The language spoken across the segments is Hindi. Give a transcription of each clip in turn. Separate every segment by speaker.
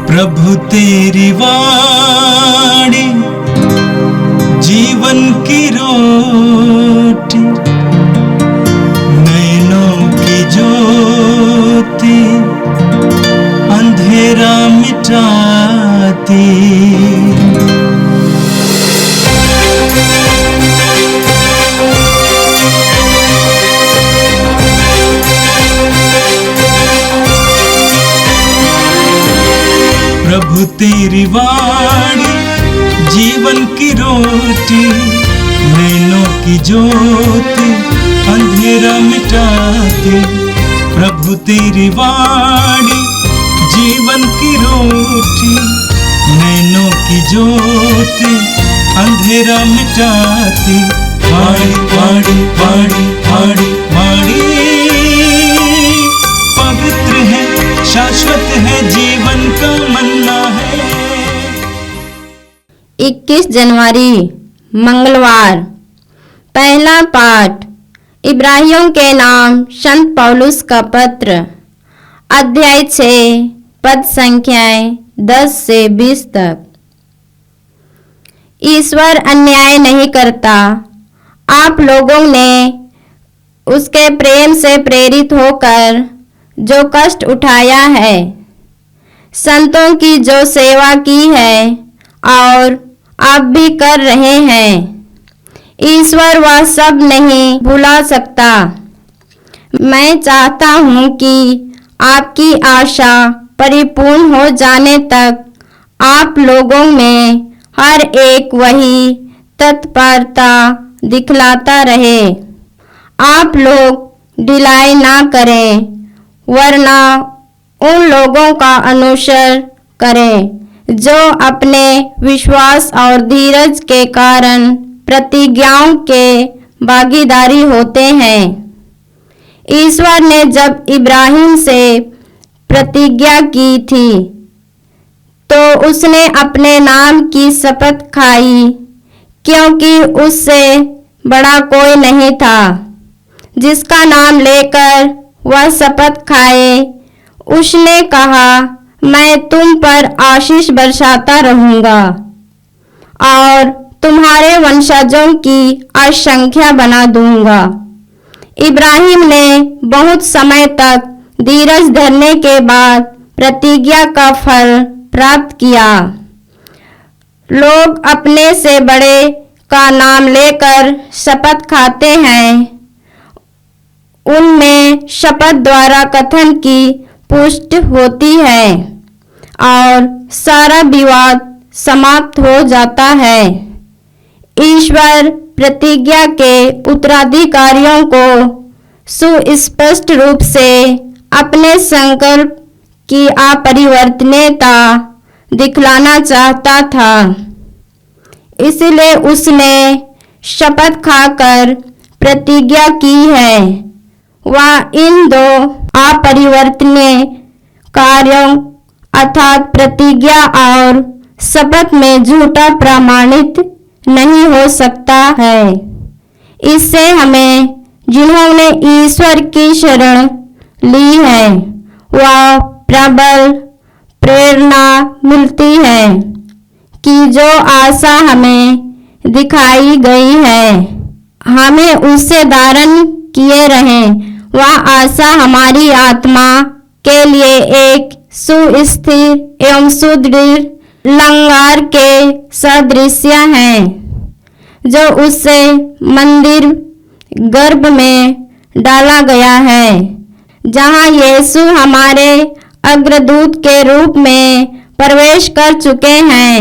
Speaker 1: प्रभु तेरी वाणी जीवन की रोटी, नैनों की ज्योति अंधेरा मिटाती। प्रभु तेरी वाणी जीवन की रोटी, नैनों की ज्योति अंधेरा मिटाती। प्रभु तेरी वाणी जीवन की रोटी, नैनों की ज्योति अंधेरा मिटाती। वाणी वाणी वाणी वाणी वाणी पवित्र है, शाश्वत है, जीवन का मन्ना है।
Speaker 2: 21 जनवरी मंगलवार। पहला पाठ इब्राहियों के नाम संत पौलुस का पत्र, अध्याय 6, पद संख्याएं 10 से 20 तक। ईश्वर अन्याय नहीं करता। आप लोगों ने उसके प्रेम से प्रेरित होकर जो कष्ट उठाया है, संतों की जो सेवा की है और आप भी कर रहे हैं, ईश्वर वह सब नहीं भुला सकता। मैं चाहता हूँ कि आपकी आशा परिपूर्ण हो जाने तक आप लोगों में हर एक वही तत्परता दिखलाता रहे। आप लोग ढिलाई ना करें, वरना उन लोगों का अनुसरण करें जो अपने विश्वास और धीरज के कारण प्रतिज्ञाओं के भागीदारी होते हैं। ईश्वर ने जब इब्राहिम से प्रतिज्ञा की थी तो उसने अपने नाम की शपथ खाई, क्योंकि उससे बड़ा कोई नहीं था जिसका नाम लेकर वह शपथ खाए। उसने कहा, मैं तुम पर आशीष बरसाता रहूंगा और तुम्हारे वंशजों की असंख्या बना दूंगा। इब्राहिम ने बहुत समय तक धीरज धरने के बाद प्रतिज्ञा का फल प्राप्त किया। लोग अपने से बड़े का नाम लेकर शपथ खाते हैं, उनमें शपथ द्वारा कथन की पुष्टि होती है और सारा विवाद समाप्त हो जाता है। ईश्वर प्रतिज्ञा के उत्तराधिकारियों को सुस्पष्ट रूप से अपने संकल्प की अपरिवर्तनीयता दिखलाना चाहता था, इसलिए उसने शपथ खाकर प्रतिज्ञा की है। वह इन दो अपरिवर्तनीय कार्यों अर्थात प्रतिज्ञा और शपथ में झूठा प्रमाणित नहीं हो सकता है। इससे हमें जिन्होंने ईश्वर की शरण ली है वह प्रबल प्रेरणा मिलती है कि जो आशा हमें दिखाई गई है हमें उससे धारण किए रहें। वह आशा हमारी आत्मा के लिए एक सुस्थिर एवं सुदृढ़ लंगर के सदृश है, जो उससे मंदिर गर्भ में डाला गया है, जहां यीशु हमारे अग्रदूत के रूप में प्रवेश कर चुके हैं,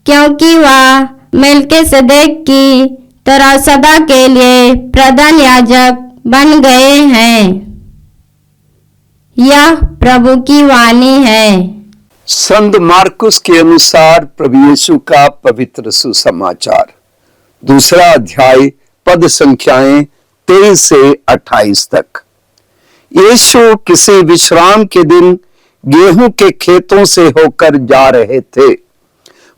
Speaker 2: क्योंकि वह मेल्किसेदेक की तरह सदा के लिए प्रधान याजक बन गए हैं। यह प्रभु की वाणी है।
Speaker 3: संत मार्कुस के अनुसार प्रभु यीशु का पवित्र सुसमाचार, 2 अध्याय, पद संख्याएं 23 से 28 तक। यीशु किसी विश्राम के दिन गेहूं के खेतों से होकर जा रहे थे।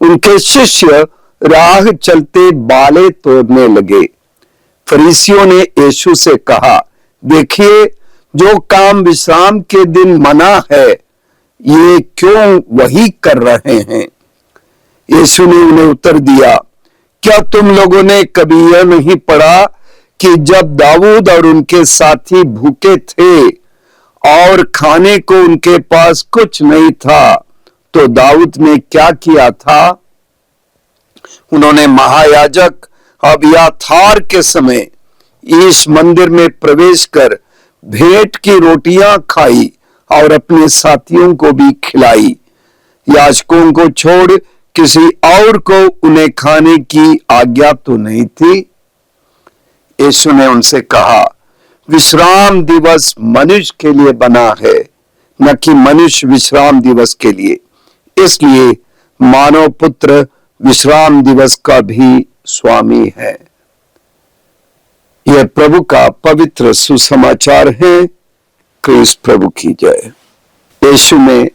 Speaker 3: उनके शिष्य राह चलते बाले तोड़ने लगे। फरीसियों ने यीशु से कहा, देखिए, जो काम विश्राम के दिन मना है ये क्यों वही कर रहे हैं? यीशु ने उन्हें उत्तर दिया, क्या तुम लोगों ने कभी यह नहीं पढ़ा कि जब दाऊद और उनके साथी भूखे थे और खाने को उनके पास कुछ नहीं था, तो दाऊद ने क्या किया था? उन्होंने महायाजक अबियाथार के समय इस मंदिर में प्रवेश कर भेंट की रोटियां खाई और अपने साथियों को भी खिलाई। याजकों को छोड़ किसी और को उन्हें खाने की आज्ञा तो नहीं थी। यीशु ने उनसे कहा, विश्राम दिवस मनुष्य के लिए बना है, न कि मनुष्य विश्राम दिवस के लिए। इसलिए मानव पुत्र विश्राम दिवस का भी स्वामी है। यह प्रभु का पवित्र सुसमाचार है। क्रिस्त प्रभु की जय। यीशु में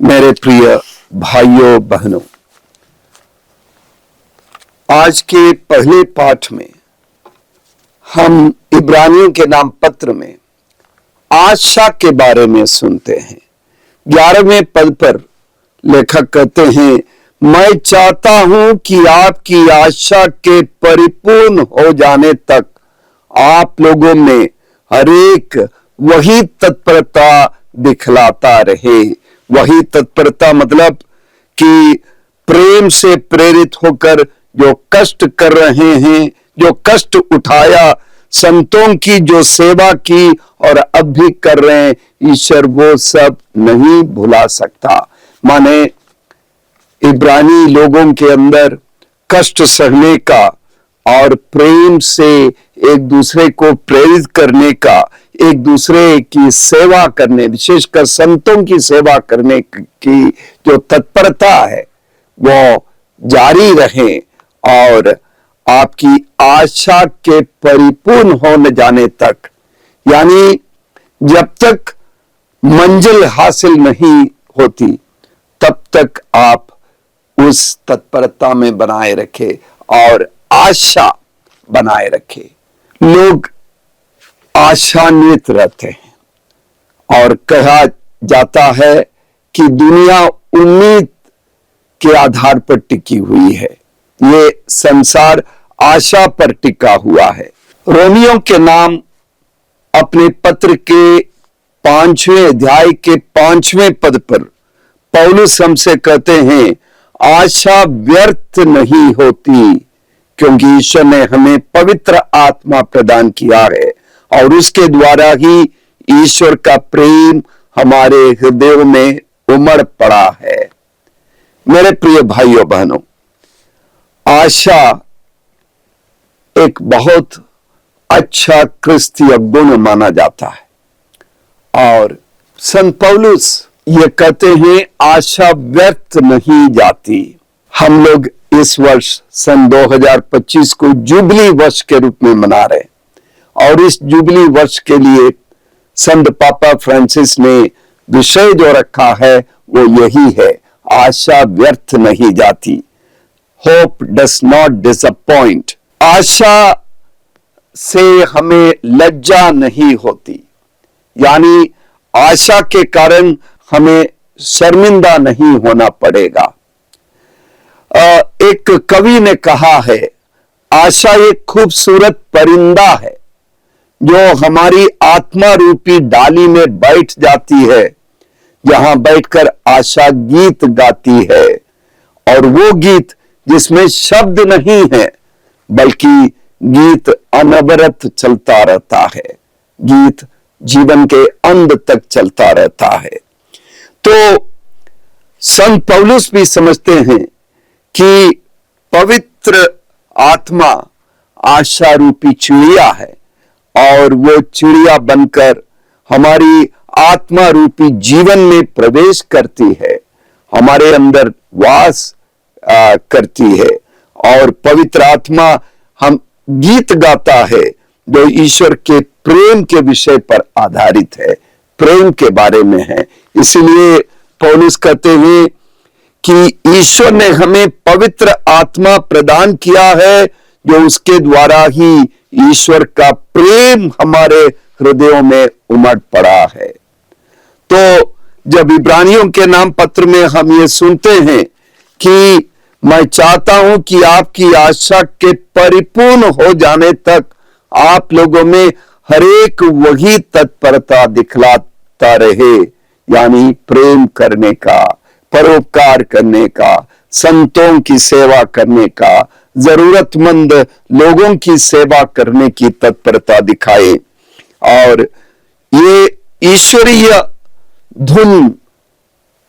Speaker 3: मेरे प्रिय भाइयों बहनों, आज के पहले पाठ में हम इब्रानियों के नाम पत्र में आशा के बारे में सुनते हैं। 11वें पद पर लेखक कहते हैं, मैं चाहता हूं कि आपकी आशा के परिपूर्ण हो जाने तक आप लोगों में हरेक वही तत्परता दिखलाता रहे। वही तत्परता मतलब कि प्रेम से प्रेरित होकर जो कष्ट कर रहे हैं, जो कष्ट उठाया, संतों की जो सेवा की और अब भी कर रहे हैं, ईश्वर वो सब नहीं भुला सकता। माने इब्रानी लोगों के अंदर कष्ट सहने का और प्रेम से एक दूसरे को प्रेरित करने का, एक दूसरे की सेवा करने, विशेषकर संतों की सेवा करने की जो तत्परता है वो जारी रहे और आपकी आशा के परिपूर्ण होने जाने तक, यानी जब तक मंजिल हासिल नहीं होती तब तक आप उस तत्परता में बनाए रखे और आशा बनाए रखे। लोग आशान्वित रहते हैं और कहा जाता है कि दुनिया उम्मीद के आधार पर टिकी हुई है। ये संसार आशा पर टिका हुआ है। रोमियों के नाम अपने पत्र के 5वें अध्याय के 5वें पद पर पौलुस हमसे कहते हैं, आशा व्यर्थ नहीं होती, क्योंकि ईश्वर ने हमें पवित्र आत्मा प्रदान किया है और उसके द्वारा ही ईश्वर का प्रेम हमारे हृदयों में उमड़ पड़ा है। मेरे प्रिय भाइयों बहनों, आशा एक बहुत अच्छा क्रिस्तीय गुण माना जाता है और संत पौलुस ये कहते हैं, आशा व्यर्थ नहीं जाती। हम लोग इस वर्ष सन 2025 को जुबली वर्ष के रूप में मना रहे और इस जुबली वर्ष के लिए संत पापा फ्रांसिस ने विषय जो रखा है वो यही है, आशा व्यर्थ नहीं जाती। Hope does not disappoint. आशा से हमें लज्जा नहीं होती, यानी आशा के कारण हमें शर्मिंदा नहीं होना पड़ेगा। एक कवि ने कहा है, आशा एक खूबसूरत परिंदा है जो हमारी आत्मा रूपी डाली में बैठ जाती है, जहां बैठकर आशा गीत गाती है, और वो गीत जिसमें शब्द नहीं है बल्कि गीत अनवरत चलता रहता है, गीत जीवन के अंत तक चलता रहता है। तो संत पौलुस भी समझते हैं कि पवित्र आत्मा आशा रूपी चिड़िया है और वो चिड़िया बनकर हमारी आत्मा रूपी जीवन में प्रवेश करती है, हमारे अंदर वास करती है और पवित्र आत्मा हम गीत गाता है जो ईश्वर के प्रेम के विषय पर आधारित है, प्रेम के बारे में है। इसलिए पौलुस कहते हैं कि ईश्वर ने हमें पवित्र आत्मा प्रदान किया है जो उसके द्वारा ही ईश्वर का प्रेम हमारे हृदयों में उमड़ पड़ा है। तो जब इब्रानियों के नाम पत्र में हम ये सुनते हैं कि मैं चाहता हूं कि आपकी आशा के परिपूर्ण हो जाने तक आप लोगों में हर एक वही तत्परता दिखलाता रहे, यानी प्रेम करने का, परोपकार करने का, संतों की सेवा करने का, जरूरतमंद लोगों की सेवा करने की तत्परता दिखाए। और ये ईश्वरीय धुन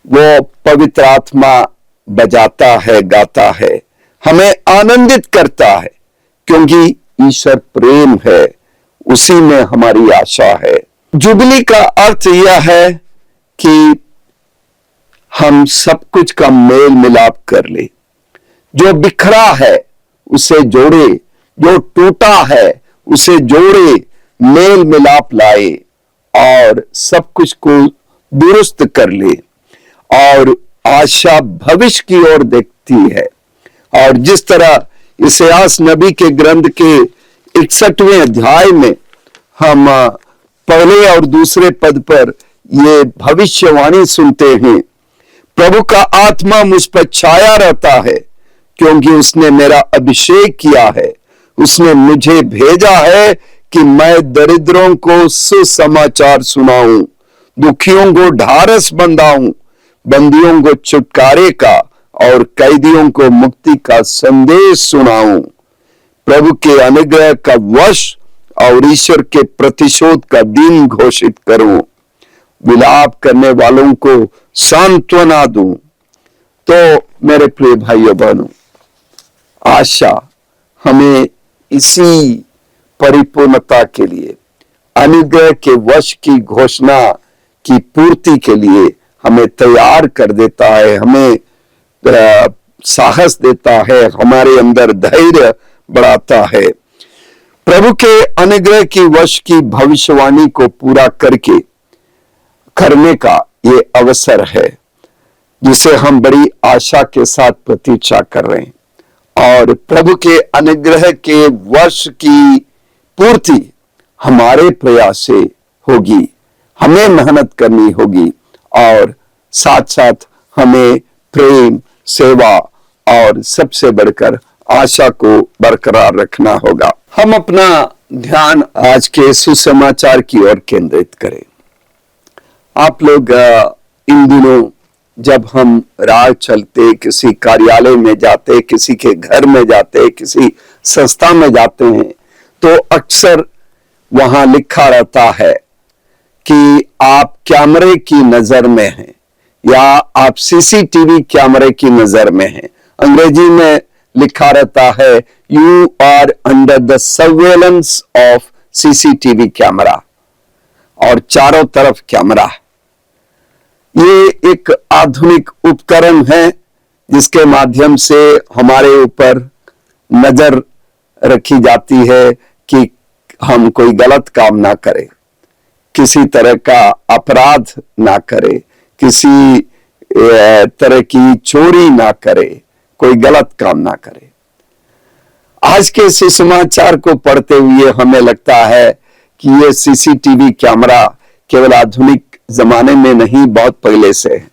Speaker 3: वो पवित्र आत्मा बजाता है, गाता है, हमें आनंदित करता है, क्योंकि ईश्वर प्रेम है, उसी में हमारी आशा है। जुबली का अर्थ यह है कि हम सब कुछ का मेल मिलाप कर ले, जो बिखरा है उसे जोड़े, जो टूटा है उसे जोड़े, मेल मिलाप लाए और सब कुछ को दुरुस्त कर ले। और आशा भविष्य की ओर देखती है। और जिस तरह इसायास नबी के ग्रंथ के 61वें अध्याय में हम पहले और दूसरे पद पर ये भविष्यवाणी सुनते हैं, प्रभु का आत्मा मुझ पर छाया रहता है, क्योंकि उसने मेरा अभिषेक किया है, उसने मुझे भेजा है कि मैं दरिद्रों को सुसमाचार सुनाऊं, दुखियों को ढारस बंधाऊं, बंदियों को छुटकारे का और कैदियों को मुक्ति का संदेश सुनाऊं, प्रभु के अनुग्रह का वर्ष और ईश्वर के प्रतिशोध का दिन घोषित करूं, विलाप करने वालों को सांत्वना दूं। तो मेरे प्रिय भाइयों बहनों, आशा हमें इसी परिपूर्णता के लिए, अनुग्रह के वर्ष की घोषणा की पूर्ति के लिए हमें तैयार कर देता है, हमें साहस देता है, हमारे अंदर धैर्य बढ़ाता है। प्रभु के अनुग्रह की वर्ष की भविष्यवाणी को पूरा करने का ये अवसर है, जिसे हम बड़ी आशा के साथ प्रतीक्षा कर रहे हैं। और प्रभु के अनुग्रह के वर्ष की पूर्ति हमारे प्रयास से होगी, हमें मेहनत करनी होगी और साथ साथ हमें प्रेम, सेवा और सबसे बढ़कर आशा को बरकरार रखना होगा। हम अपना ध्यान आज के सुसमाचार की ओर केंद्रित करें। आप लोग इन दिनों जब हम राह चलते, किसी कार्यालय में जाते, किसी के घर में जाते, किसी संस्था में जाते हैं, तो अक्सर वहां लिखा रहता है कि आप कैमरे की नजर में हैं या आप सीसीटीवी कैमरे की नजर में हैं। अंग्रेजी में लिखा रहता है you are under the surveillance of CCTV camera, और चारों तरफ कैमरा। ये एक आधुनिक उपकरण है जिसके माध्यम से हमारे ऊपर नजर रखी जाती है कि हम कोई गलत काम ना करें, किसी तरह का अपराध ना करें, किसी तरह की चोरी ना करें, कोई गलत काम ना करें। आज के सुसमाचार को पढ़ते हुए हमें लगता है कि ये सीसीटीवी कैमरा केवल आधुनिक जमाने में नहीं, बहुत पहले से है।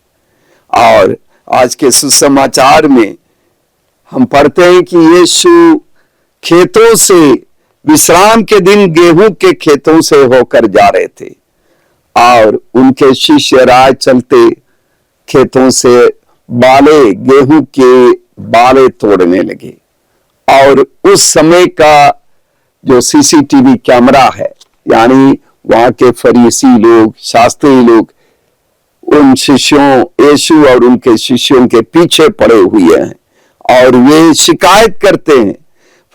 Speaker 3: और आज के सुसमाचार में हम पढ़ते हैं कि यीशु खेतों से, विश्राम के दिन गेहूं के खेतों से होकर जा रहे थे और उनके शिष्य राह चलते खेतों से गेहूं के बाले तोड़ने लगे। और उस समय का जो सीसीटीवी कैमरा है, यानी वहां के फरीसी लोग, शास्त्री लोग उन शिष्यों, यीशु और उनके शिष्यों के पीछे पड़े हुए हैं और वे शिकायत करते हैं।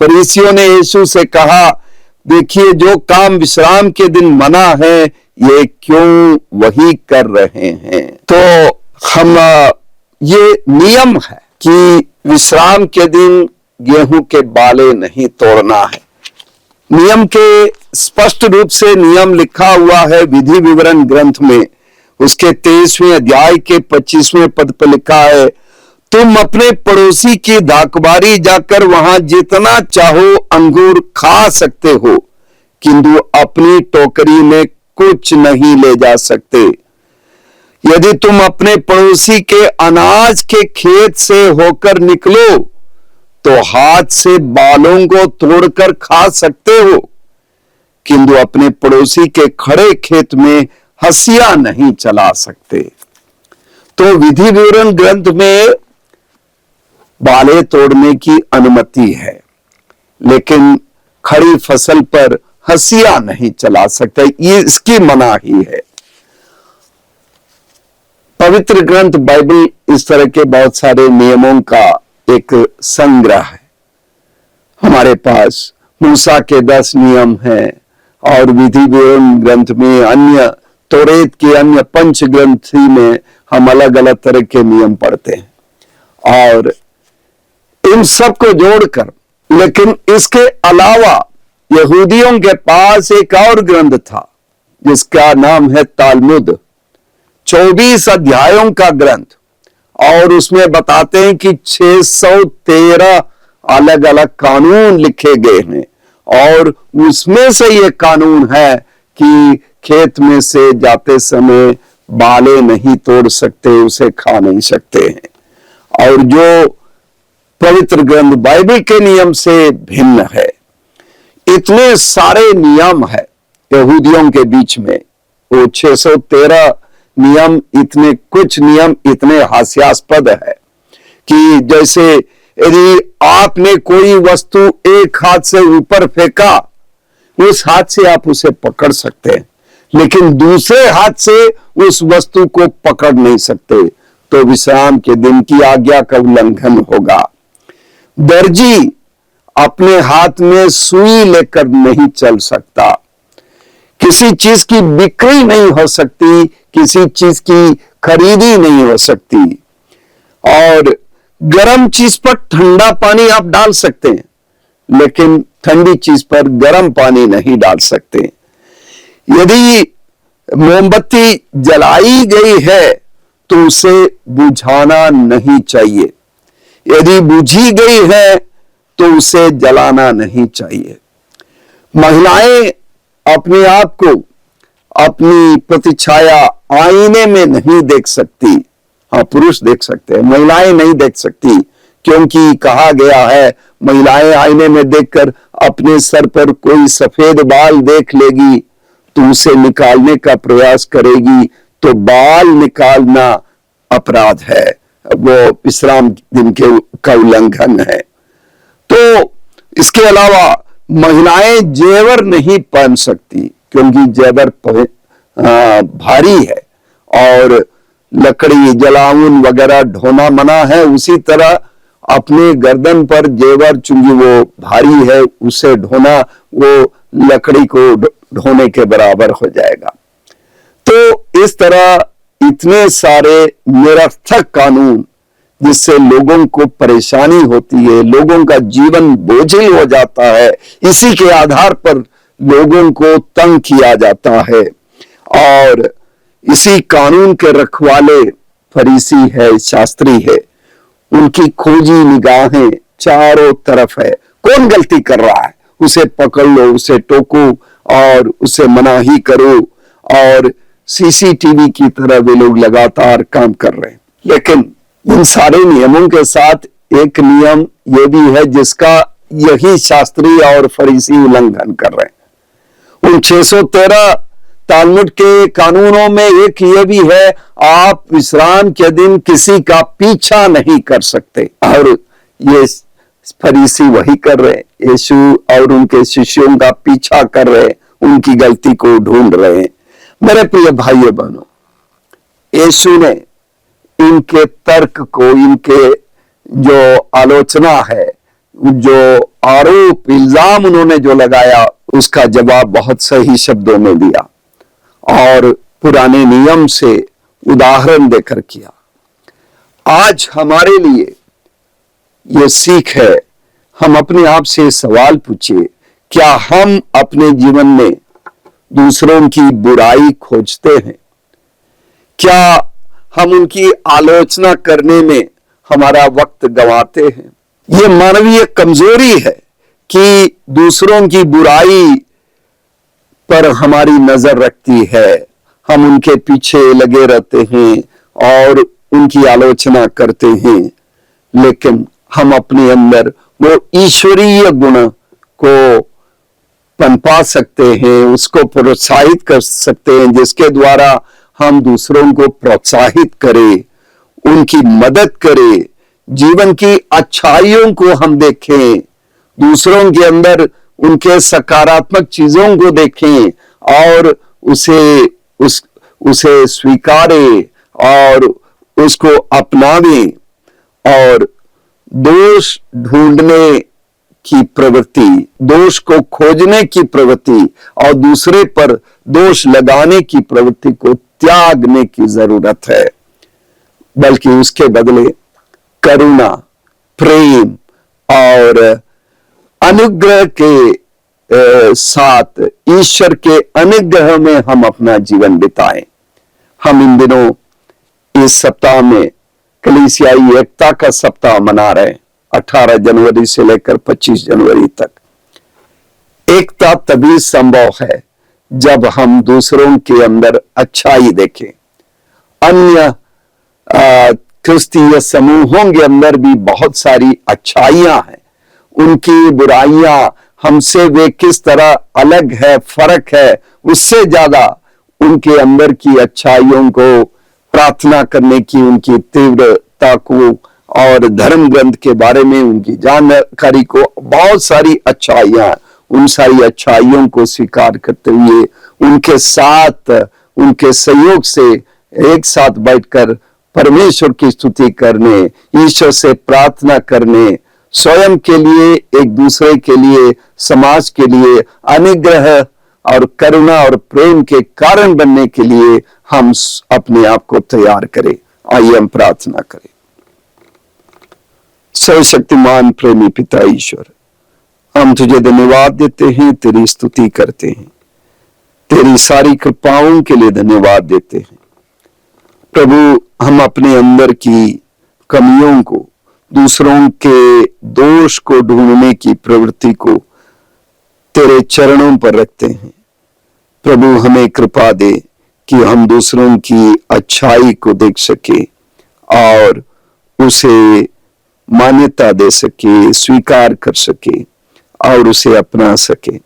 Speaker 3: फरीसियों ने यीशु से कहा, देखिए जो काम विश्राम के दिन मना है, ये क्यों वही कर रहे हैं। तो हम ये नियम है कि विश्राम के दिन गेहूं के बाले नहीं तोड़ना है। नियम के स्पष्ट रूप से नियम लिखा हुआ है विधि विवरण ग्रंथ में, उसके 23वें अध्याय के 25वें पद पर लिखा है, तुम अपने पड़ोसी की दाखबारी जाकर वहां जितना चाहो अंगूर खा सकते हो, किंतु अपनी टोकरी में कुछ नहीं ले जा सकते। यदि तुम अपने पड़ोसी के अनाज के खेत से होकर निकलो तो हाथ से बालों को तोड़कर खा सकते हो, किंतु अपने पड़ोसी के खड़े खेत में हंसिया नहीं चला सकते। तो विधि विवरण ग्रंथ में बालें तोड़ने की अनुमति है, लेकिन खड़ी फसल पर हंसिया नहीं चला सकते, ये इसकी मनाही है। पवित्र ग्रंथ बाइबल इस तरह के बहुत सारे नियमों का एक संग्रह है। हमारे पास मूसा के 10 नियम हैं और विधि विवरण ग्रंथ में अन्य तोरेत के अन्य पंच ग्रंथी में हम अलग अलग तरह के नियम पढ़ते हैं और इन सब को जोड़कर, लेकिन इसके अलावा यहूदियों के पास एक और ग्रंथ था जिसका नाम है तालमुद, 24 अध्यायों का ग्रंथ, और उसमें बताते हैं कि 613 अलग अलग कानून लिखे गए हैं और उसमें से ये कानून है कि खेत में से जाते समय बालें नहीं तोड़ सकते, उसे खा नहीं सकते हैं। और जो पवित्र ग्रंथ बाइबल के नियम से भिन्न है, इतने सारे नियम है यहूदियों के बीच में, वो 613 नियम, इतने कुछ नियम इतने हास्यास्पद है कि जैसे यदि आपने कोई वस्तु एक हाथ से ऊपर फेंका, उस हाथ से आप उसे पकड़ सकते हैं, लेकिन दूसरे हाथ से उस वस्तु को पकड़ नहीं सकते, तो विश्राम के दिन की आज्ञा का उल्लंघन होगा। दर्जी अपने हाथ में सुई लेकर नहीं चल सकता, किसी चीज की बिक्री नहीं हो सकती, किसी चीज की खरीदी नहीं हो सकती, और गर्म चीज पर ठंडा पानी आप डाल सकते हैं, लेकिन ठंडी चीज पर गर्म पानी नहीं डाल सकते। यदि मोमबत्ती जलाई गई है तो उसे बुझाना नहीं चाहिए, यदि बुझी गई है तो उसे जलाना नहीं चाहिए। महिलाएं अपने आप को अपनी प्रतिछाया आईने में नहीं देख सकती, हाँ पुरुष देख सकते हैं, महिलाएं नहीं देख सकती, क्योंकि कहा गया है महिलाएं आईने में देखकर अपने सर पर कोई सफेद बाल देख लेगी तो उसे निकालने का प्रयास करेगी, तो बाल निकालना अपराध है, वो विश्राम दिन का उल्लंघन है। तो इसके अलावा महिलाएं जेवर नहीं पहन सकती, क्योंकि जेवर भारी है और लकड़ी जलावन वगैरह ढोना मना है। उसी तरह अपने गर्दन पर जेवर, चूंकि वो भारी है, उसे ढोना वो लकड़ी को ढोने के बराबर हो जाएगा। तो इस तरह इतने सारे निरर्थक कानून जिससे लोगों को परेशानी होती है, लोगों का जीवन बोझिल हो जाता है, इसी के आधार पर लोगों को तंग किया जाता है। और इसी कानून के रखवाले फरीसी है, शास्त्री है, उनकी खोजी निगाहें चारों तरफ है, कौन गलती कर रहा है उसे पकड़ लो, उसे टोको और उसे मनाही करो, और सीसीटीवी की तरह वे लोग लगातार काम कर रहे हैं। लेकिन इन सारे नियमों के साथ एक नियम ये भी है जिसका यही शास्त्री और फरीसी उल्लंघन कर रहे हैं। उन 613 तालमुद के कानूनों में एक ये भी है, आप विश्राम के दिन किसी का पीछा नहीं कर सकते, और ये फरीसी वही कर रहे हैं, यीशु और उनके शिष्यों का पीछा कर रहे हैं, उनकी गलती को ढूंढ रहे हैं। मेरे प्रिय भाइयों बहनों, यीशु ने इनके तर्क को, इनके जो आलोचना है, जो आरोप इल्जाम उन्होंने जो लगाया, उसका जवाब बहुत सही शब्दों में दिया और पुराने नियम से उदाहरण देकर किया। आज हमारे लिए यह सीख है, हम अपने आप से सवाल पूछिए, क्या हम अपने जीवन में दूसरों की बुराई खोजते हैं? क्या हम उनकी आलोचना करने में हमारा वक्त गंवाते हैं? यह मानवीय कमजोरी है कि दूसरों की बुराई पर हमारी नजर रखती है, हम उनके पीछे लगे रहते हैं और उनकी आलोचना करते हैं, लेकिन हम अपने अंदर वो ईश्वरीय गुण को पनपा सकते हैं, उसको प्रोत्साहित कर सकते हैं, जिसके द्वारा हम दूसरों को प्रोत्साहित करें, उनकी मदद करें, जीवन की अच्छाइयों को हम देखें, दूसरों के अंदर उनके सकारात्मक चीजों को देखें और उसे स्वीकारें और उसको अपनावें, और दोष ढूंढने की प्रवृत्ति, दोष को खोजने की प्रवृत्ति और दूसरे पर दोष लगाने की प्रवृत्ति को त्यागने की जरूरत है, बल्कि उसके बदले करुणा, प्रेम और अनुग्रह के साथ ईश्वर के अनुग्रह में हम अपना जीवन बिताएं। हम इन दिनों इस सप्ताह में कलीसियाई एकता का सप्ताह मना रहे हैं, 18 जनवरी से लेकर 25 जनवरी तक। एकता तभी संभव है जब हम दूसरों के अंदर अच्छाई देखें। अन्य क्रिस्तीय समूहों के अंदर भी बहुत सारी अच्छाइयां हैं, उनकी बुराइयां हमसे वे किस तरह अलग है, फर्क है, उससे ज्यादा उनके अंदर की अच्छाइयों को प्रार्थना करने की, उनकी तीव्रता को और धर्म ग्रंथ के बारे में उनकी जानकारी को, बहुत सारी अच्छाइयां, उन सारी अच्छाइयों को स्वीकार करते हुए उनके साथ, उनके सहयोग से एक साथ बैठकर परमेश्वर की स्तुति करने, ईश्वर से प्रार्थना करने, स्वयं के लिए, एक दूसरे के लिए, समाज के लिए अनुग्रह और करुणा और प्रेम के कारण बनने के लिए हम अपने आप को तैयार करें। आइए हम प्रार्थना करें। सर्वशक्तिमान प्रेमी पिता ईश्वर, हम तुझे धन्यवाद देते हैं, तेरी स्तुति करते हैं, तेरी सारी कृपाओं के लिए धन्यवाद देते हैं। प्रभु, हम अपने अंदर की कमियों को, दूसरों के दोष को ढूंढने की प्रवृत्ति को तेरे चरणों पर रखते हैं। प्रभु, हमें कृपा दे कि हम दूसरों की अच्छाई को देख सके और उसे मान्यता दे सके, स्वीकार कर सके और उसे अपना सके।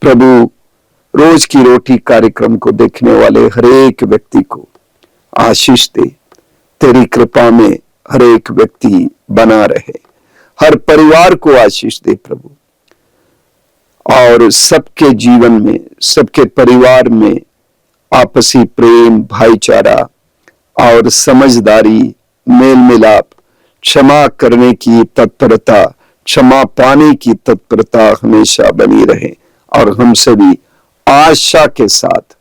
Speaker 3: प्रभु, रोज की रोटी कार्यक्रम को देखने वाले हर एक व्यक्ति को आशीष दे, तेरी कृपा में हर एक व्यक्ति बना रहे, हर परिवार को आशीष दे प्रभु, और सबके जीवन में, सबके परिवार में आपसी प्रेम, भाईचारा और समझदारी, मेल मिलाप, क्षमा करने की तत्परता, क्षमा पाने की तत्परता हमेशा बनी रहे और हम सभी आशा के साथ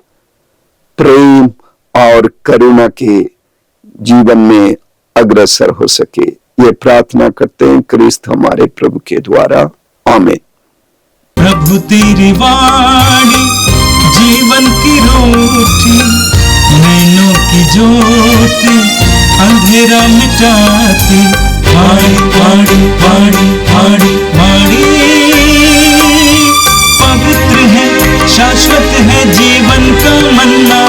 Speaker 3: प्रेम और करुणा के जीवन में अग्रसर हो सके। ये प्रार्थना करते हैं क्रिस्त हमारे प्रभु के द्वारा, आमीन।
Speaker 1: प्रभु तेरी वाणी जीवन की रोटी, नैनों की ज्योति अंधेरा मिटाती, वाणी वाणी वाणी वाणी वाणी पवित्र है, शाश्वत है जीवन का मन्ना,